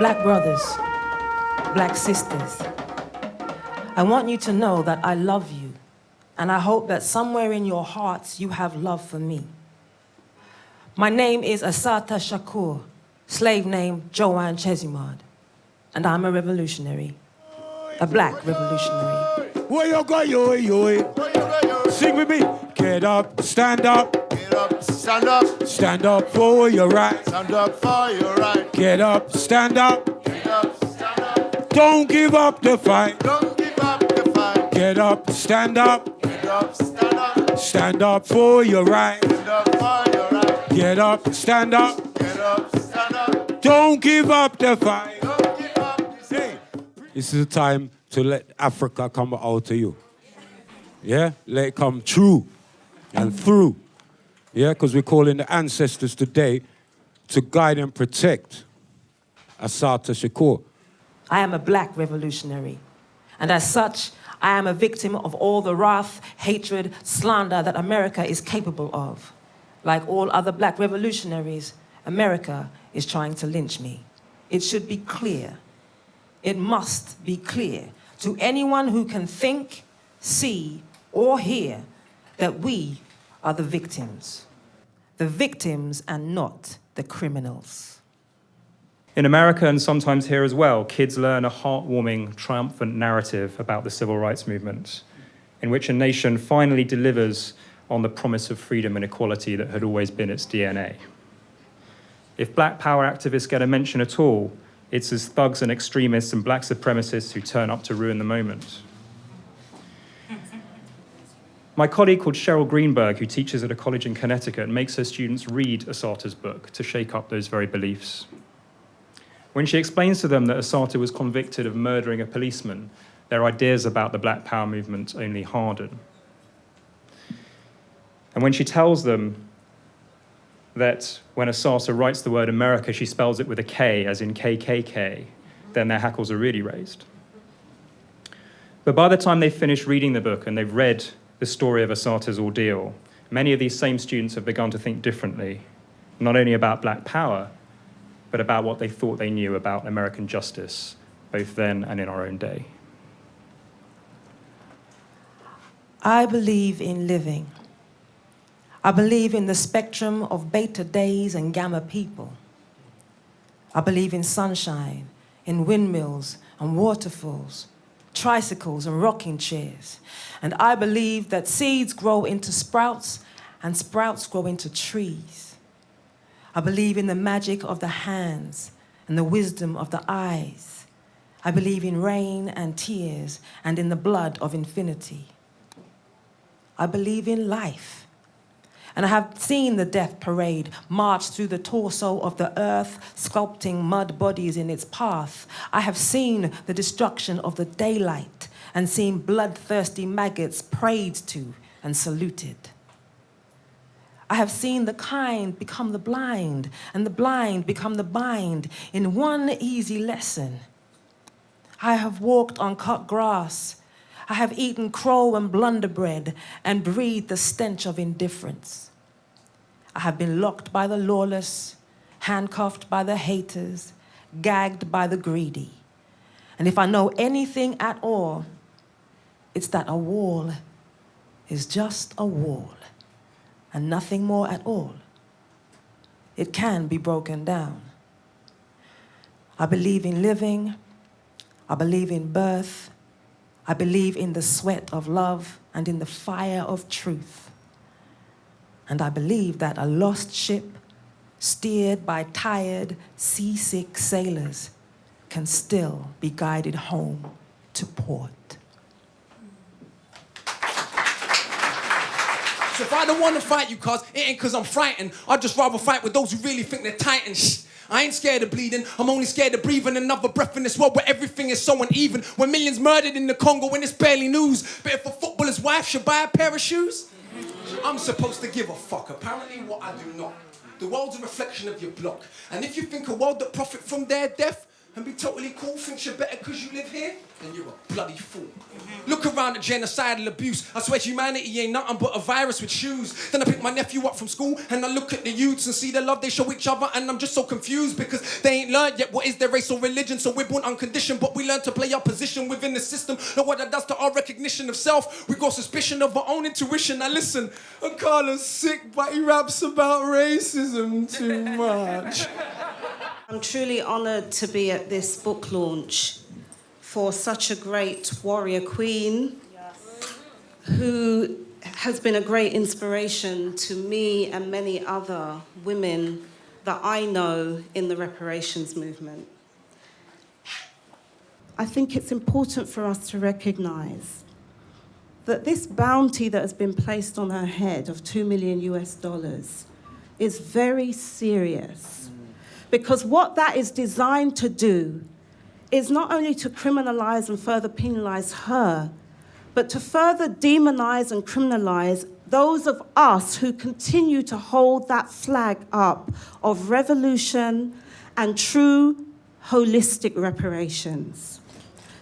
Black brothers, black sisters, I want you to know that I love you, and I hope that somewhere in your hearts you have love for me. My name is Assata Shakur, slave name Joanne Chesimard, and I'm a revolutionary, a black revolutionary. Where you go, yo, yo? Sing with me. Get up, stand up. Get up, stand up. Stand up for your right. Stand up for your right. Get up, stand up. Get up, stand up. Don't give up the fight. Don't give up the fight. Get up, stand up. Get up, stand up. Stand up for your right. Stand up for your right. Get up, stand up. Get up, stand up. Don't give up the fight. Don't give up the fight. This is the time to let Africa come out to you. Yeah? Let it come true and through. Yeah? Because we're calling the ancestors today to guide and protect Assata Shakur. I am a black revolutionary, and as such, I am a victim of all the wrath, hatred, slander that America is capable of. Like all other black revolutionaries, America is trying to lynch me. It should be clear. It must be clear to anyone who can think, see, or hear that we are the victims. The victims and not the criminals. In America, and sometimes here as well, kids learn a heartwarming, triumphant narrative about the civil rights movement, in which a nation finally delivers on the promise of freedom and equality that had always been its DNA. If black power activists get a mention at all, it's as thugs and extremists and black supremacists who turn up to ruin the moment. My colleague called Cheryl Greenberg, who teaches at a college in Connecticut, makes her students read Assata's book to shake up those very beliefs. When she explains to them that Assata was convicted of murdering a policeman, their ideas about the Black Power movement only harden. And when she tells them that when Assata writes the word America, she spells it with a K, as in KKK, then their hackles are really raised. But by the time they've finished reading the book and they've read the story of Assata's ordeal, many of these same students have begun to think differently, not only about Black Power, but about what they thought they knew about American justice, both then and in our own day. I believe in living. I believe in the spectrum of beta days and gamma people. I believe in sunshine, in windmills and waterfalls, tricycles and rocking chairs. And I believe that seeds grow into sprouts and sprouts grow into trees. I believe in the magic of the hands and the wisdom of the eyes. I believe in rain and tears and in the blood of infinity. I believe in life. And I have seen the death parade march through the torso of the earth, sculpting mud bodies in its path. I have seen the destruction of the daylight and seen bloodthirsty maggots prayed to and saluted. I have seen the kind become the blind and the blind become the bind in one easy lesson. I have walked on cut grass. I have eaten crow and blunder bread and breathed the stench of indifference. I have been locked by the lawless, handcuffed by the haters, gagged by the greedy. And if I know anything at all, it's that a wall is just a wall and nothing more at all. It can be broken down. I believe in living. I believe in birth. I believe in the sweat of love and in the fire of truth. And I believe that a lost ship steered by tired, seasick sailors can still be guided home to port. So if I don't want to fight you, cuz, it ain't cause I'm frightened. I'd just rather fight with those who really think they're titans. I ain't scared of bleeding, I'm only scared of breathing another breath in this world where everything is so uneven. When millions murdered in the Congo when it's barely news. But if a footballer's wife should buy a pair of shoes, I'm supposed to give a fuck. Apparently what I do not. The world's a reflection of your block. And if you think a world that profit from their death, and be totally cool, thinks you're better because you live here, then you're a bloody fool. Look around at genocidal abuse. I swear humanity ain't nothing but a virus with shoes. Then I pick my nephew up from school and I look at the youths and see the love they show each other, and I'm just so confused because they ain't learned yet what is their race or religion. So we're born unconditioned, but we learn to play our position within the system. Know what that does to our recognition of self. We grow suspicion of our own intuition. Now listen, Akala's sick, but he raps about racism too much. I'm truly honoured to be at this book launch for such a great warrior queen who has been a great inspiration to me and many other women that I know in the reparations movement. I think it's important for us to recognise that this bounty that has been placed on her head of $2 million is very serious. Because what that is designed to do is not only to criminalise and further penalise her, but to further demonise and criminalise those of us who continue to hold that flag up of revolution and true holistic reparations.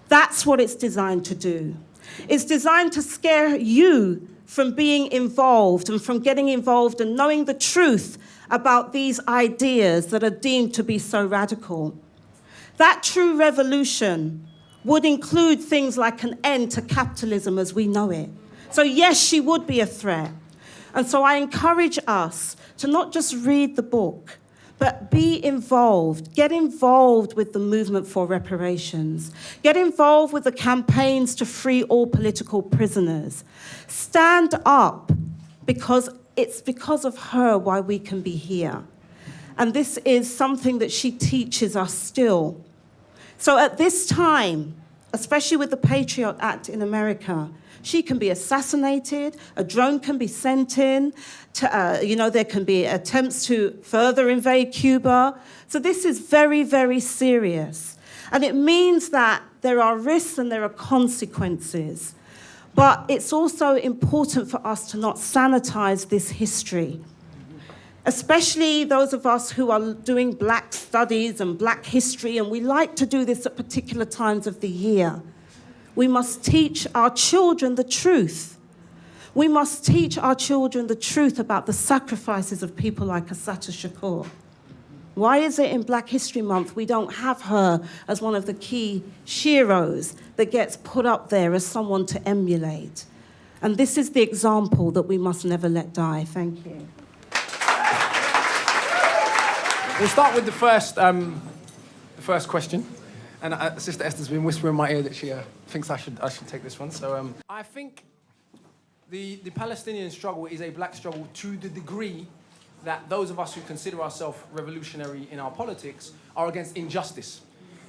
That's what it's designed to do. It's designed to scare you from being involved and from getting involved and knowing the truth about these ideas that are deemed to be so radical. That true revolution would include things like an end to capitalism as we know it. So yes, she would be a threat. And so I encourage us to not just read the book, but be involved. Get involved with the movement for reparations. Get involved with the campaigns to free all political prisoners. Stand up, because it's because of her why we can be here. And this is something that she teaches us still. So at this time, especially with the Patriot Act in America, she can be assassinated, a drone can be sent in, there can be attempts to further invade Cuba. So this is very, very serious. And it means that there are risks and there are consequences. But it's also important for us to not sanitize this history, especially those of us who are doing Black studies and Black history, and we like to do this at particular times of the year. We must teach our children the truth. We must teach our children the truth about the sacrifices of people like Assata Shakur. Why is it in Black History Month we don't have her as one of the key sheroes that gets put up there as someone to emulate? And this is the example that we must never let die. Thank you. We'll start with the first question. And Sister Esther's been whispering in my ear that she thinks I should take this one. So I think the Palestinian struggle is a Black struggle to the degree that those of us who consider ourselves revolutionary in our politics are against injustice.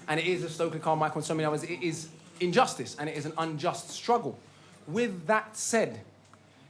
And it is, as Stokely Carmichael and so many others, it is injustice, and it is an unjust struggle. With that said,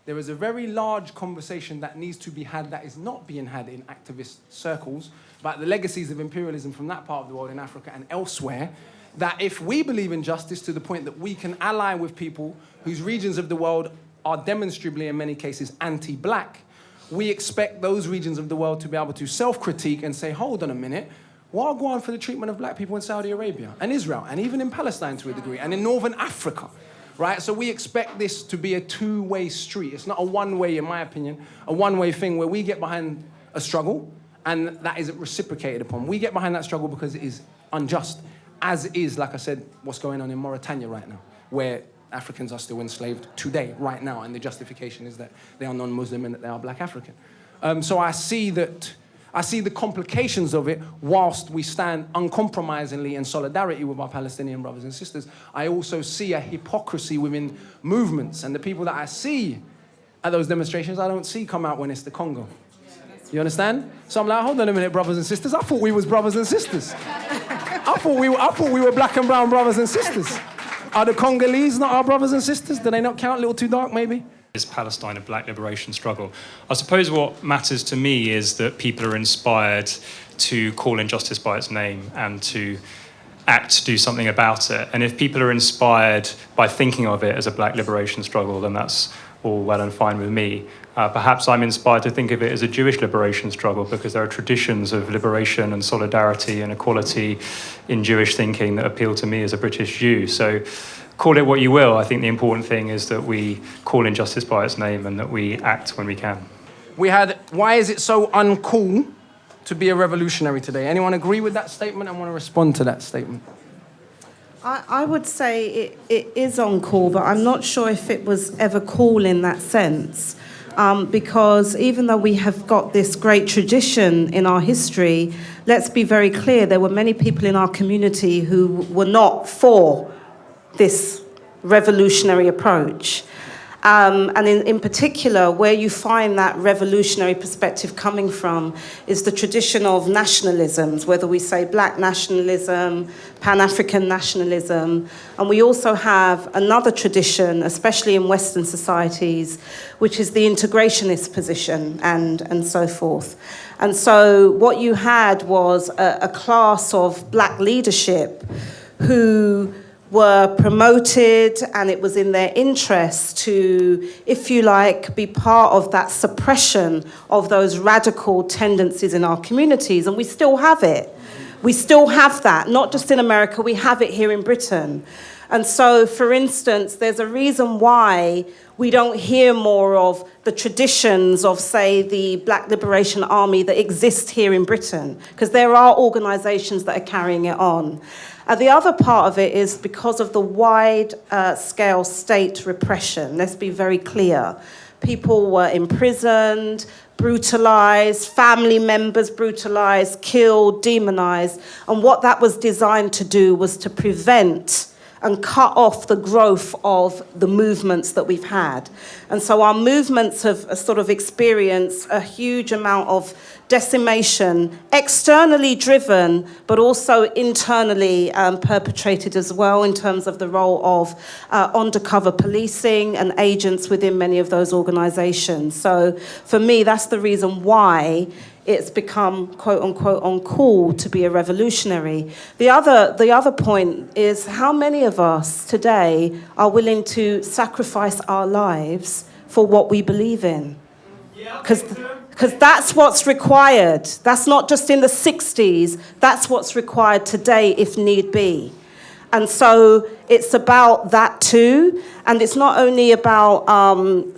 there is a very large conversation that needs to be had that is not being had in activist circles about the legacies of imperialism from that part of the world in Africa and elsewhere, that if we believe in justice to the point that we can ally with people whose regions of the world are demonstrably, in many cases, anti-Black, we expect those regions of the world to be able to self-critique and say, hold on a minute, what go on for the treatment of Black people in Saudi Arabia and Israel and even in Palestine to a degree and in Northern Africa, right? So we expect this to be a two-way street. It's not a one-way, in my opinion, a one-way thing where we get behind a struggle and that isn't reciprocated upon. We get behind that struggle because it is unjust, as is, like I said, what's going on in Mauritania right now, where Africans are still enslaved today, right now, and the justification is that they are non-Muslim and that they are Black African. So I see the complications of it whilst we stand uncompromisingly in solidarity with our Palestinian brothers and sisters. I also see a hypocrisy within movements, and the people that I see at those demonstrations, I don't see come out when it's the Congo. You understand? So I'm like, hold on a minute, brothers and sisters. I thought we was brothers and sisters. I thought we were Black and brown brothers and sisters. Are the Congolese not our brothers and sisters? Do they not count? A little too dark, maybe? Is Palestine a Black liberation struggle? I suppose what matters to me is that people are inspired to call injustice by its name and to act to do something about it. And if people are inspired by thinking of it as a Black liberation struggle, then that's all well and fine with me. Perhaps I'm inspired to think of it as a Jewish liberation struggle because there are traditions of liberation and solidarity and equality in Jewish thinking that appeal to me as a British Jew. So call it what you will. I think the important thing is that we call injustice by its name and that we act when we can. We had, why is it so uncool to be a revolutionary today? Anyone agree with that statement? I want to respond to that statement. I would say it is uncool, but I'm not sure if it was ever cool in that sense. Because even though we have got this great tradition in our history, let's be very clear, there were many people in our community who were not for this revolutionary approach. And in particular, where you find that revolutionary perspective coming from is the tradition of nationalisms, whether we say black nationalism, Pan-African nationalism. And we also have another tradition, especially in Western societies, which is the integrationist position and so forth. And so what you had was a class of black leadership who were promoted, and it was in their interest to, if you like, be part of that suppression of those radical tendencies in our communities. And we still have it. We still have that, not just in America, we have it here in Britain. And so, for instance, there's a reason why we don't hear more of the traditions of, say, the Black Liberation Army that exist here in Britain, because there are organisations that are carrying it on. The other part of it is because of the wide-scale state repression. Let's be very clear. People were imprisoned, brutalised, family members brutalised, killed, demonised. And what that was designed to do was to prevent and cut off the growth of the movements that we've had. And so our movements have sort of experienced a huge amount of decimation, externally driven, but also internally perpetrated as well in terms of the role of undercover policing and agents within many of those organisations. So for me, that's the reason why it's become, quote unquote, uncool to be a revolutionary. The other point is how many of us today are willing to sacrifice our lives for what we believe in? Because that's what's required. That's not just in the 60s, that's what's required today if need be. And so it's about that too. And it's not only about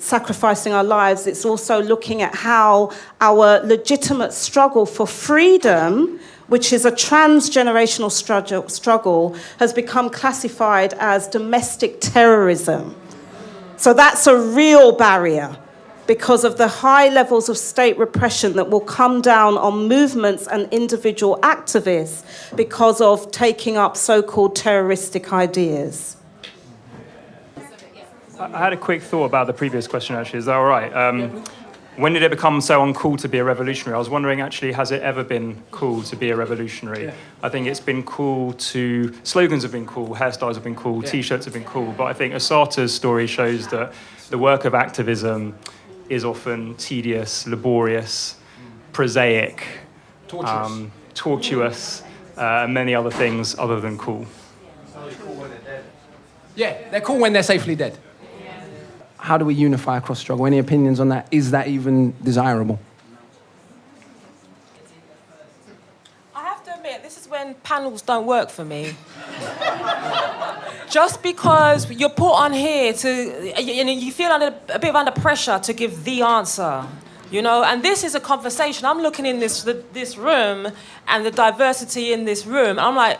sacrificing our lives, it's also looking at how our legitimate struggle for freedom, which is a transgenerational struggle, has become classified as domestic terrorism. So that's a real barrier because of the high levels of state repression that will come down on movements and individual activists because of taking up so-called terroristic ideas. I had a quick thought about the previous question, actually. Is that all right? When did it become so uncool to be a revolutionary? I was wondering, actually, has it ever been cool to be a revolutionary? Yeah. I think it's been cool to... Slogans have been cool, hairstyles have been cool, T-shirts have been cool, but I think Assata's story shows that the work of activism is often tedious, laborious, prosaic, tortuous, and many other things other than cool. Yeah, they're cool when they're safely dead. How do we unify across struggle? Any opinions on that? Is that even desirable? I have to admit, this is when panels don't work for me. Just because you're put on here to, you feel under a bit under pressure to give the answer, you know. And this is a conversation. I'm looking in this room and the diversity in this room. I'm like,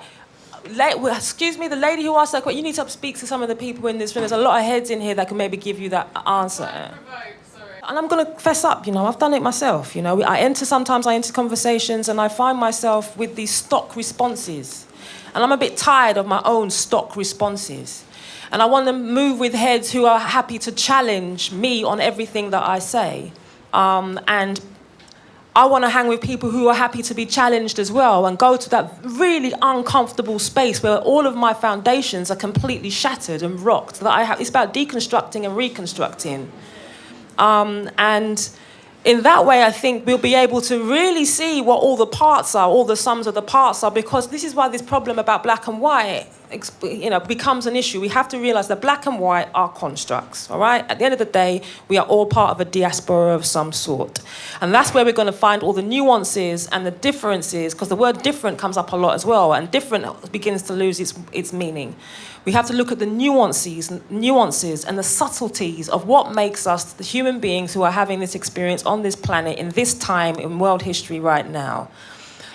excuse me, the lady who asked that question. You need to speak to some of the people in this room. There's a lot of heads in here that can maybe give you that answer. And I'm going to fess up, you know, I've done it myself, you know. Sometimes I enter conversations and I find myself with these stock responses. And I'm a bit tired of my own stock responses. And I want to move with heads who are happy to challenge me on everything that I say. And I want to hang with people who are happy to be challenged as well and go to that really uncomfortable space where all of my foundations are completely shattered and rocked. It's about deconstructing and reconstructing. And in that way, I think we'll be able to really see what all the parts are, all the sums of the parts are, because this is why this problem about black and white becomes an issue, we have to realise that black and white are constructs, all right? At the end of the day, we are all part of a diaspora of some sort. And that's where we're going to find all the nuances and the differences, because the word different comes up a lot as well, and different begins to lose its meaning. We have to look at the nuances and the subtleties of what makes us the human beings who are having this experience on this planet in this time in world history right now.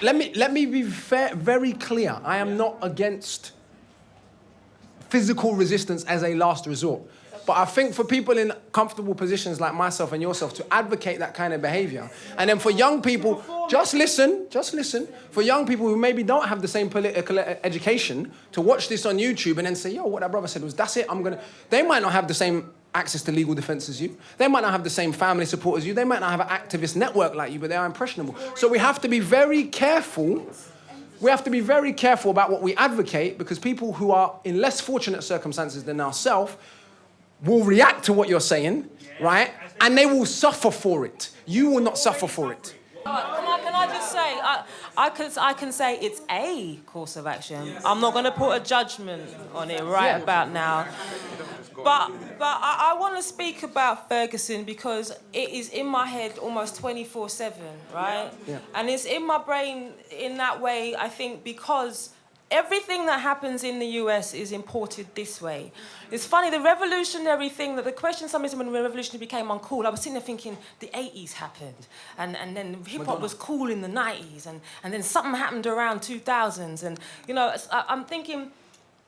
Let me be very clear. I am not against physical resistance as a last resort. But I think for people in comfortable positions like myself and yourself to advocate that kind of behavior, and then for young people, just listen, for young people who maybe don't have the same political education to watch this on YouTube and then say, yo, what that brother said was, that's it, they might not have the same access to legal defense as you. They might not have the same family support as you. They might not have an activist network like you, but they are impressionable. So we have to be very careful. We have to be very careful about what we advocate, because people who are in less fortunate circumstances than ourselves will react to what you're saying, right? And they will suffer for it. You will not suffer for it. Can I just say, I can say it's a course of action. I'm not going to put a judgment on it about now. But I want to speak about Ferguson because it is in my head almost 24/7, right? Yeah. And it's in my brain in that way, I think, because everything that happens in the US is imported this way. It's funny, the revolutionary thing, that the question somebody said when the revolution became uncool, I was sitting there thinking the 80s happened, and then hip-hop was cool in the 90s, and then something happened around 2000s, and, I'm thinking,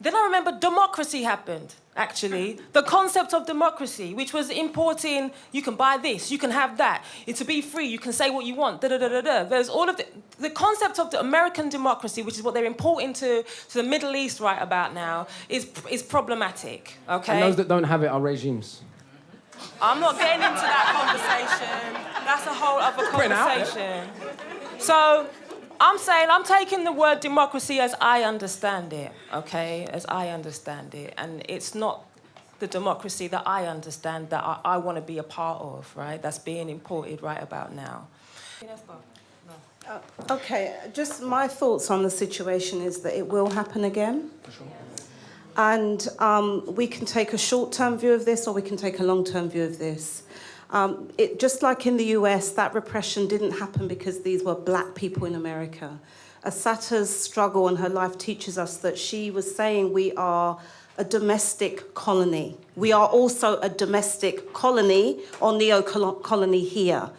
then I remember democracy happened, actually. The concept of democracy, which was importing, you can buy this, you can have that. To be free, you can say what you want, da-da-da-da-da. There's all of the concept of the American democracy, which is what they're importing to the Middle East right about now, is problematic, okay? And those that don't have it are regimes. I'm not getting into that conversation. That's a whole other conversation. So I'm saying I'm taking the word democracy as I understand it, okay? As I understand it. And it's not the democracy that I understand that I want to be a part of, right? That's being imported right about now. Okay, just my thoughts on the situation is that it will happen again. For sure. And we can take a short-term view of this or we can take a long-term view of this. Just like in the US, that repression didn't happen because these were black people in America. Assata's struggle and her life teaches us that she was saying we are a domestic colony. We are also a domestic colony or neo-colony here.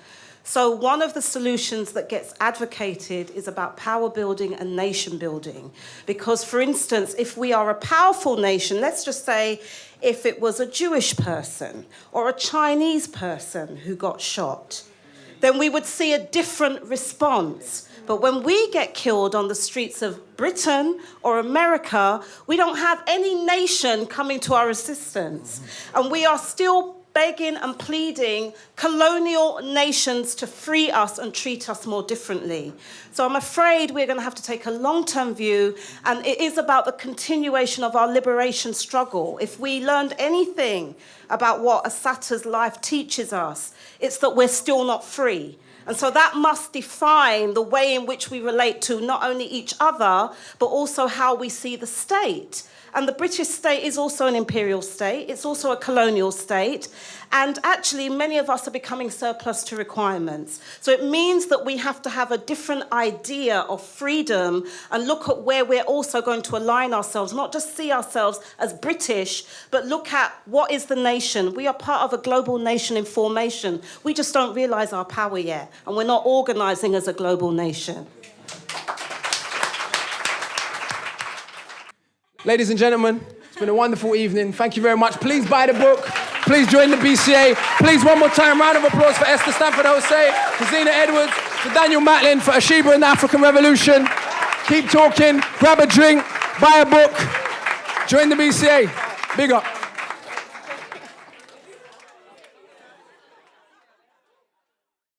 So one of the solutions that gets advocated is about power building and nation building. Because, for instance, if we are a powerful nation, let's just say if it was a Jewish person or a Chinese person who got shot, then we would see a different response. But when we get killed on the streets of Britain or America, we don't have any nation coming to our assistance. And we are still begging and pleading colonial nations to free us and treat us more differently. So I'm afraid we're going to have to take a long-term view, and it is about the continuation of our liberation struggle. If we learned anything about what Assata's life teaches us, it's that we're still not free. And so that must define the way in which we relate to not only each other, but also how we see the state. And the British state is also an imperial state. It's also a colonial state. And actually, many of us are becoming surplus to requirements. So it means that we have to have a different idea of freedom and look at where we're also going to align ourselves, not just see ourselves as British, but look at what is the nation. We are part of a global nation in formation. We just don't realize our power yet. And we're not organizing as a global nation. Ladies and gentlemen, it's been a wonderful evening. Thank you very much. Please buy the book. Please join the BCA. Please, one more time, round of applause for Esther Standford-Xosei, for Zena Edwards, for Daniel Maitlin, for Asheba and the African Revolution. Keep talking, grab a drink, buy a book, join the BCA. Big up.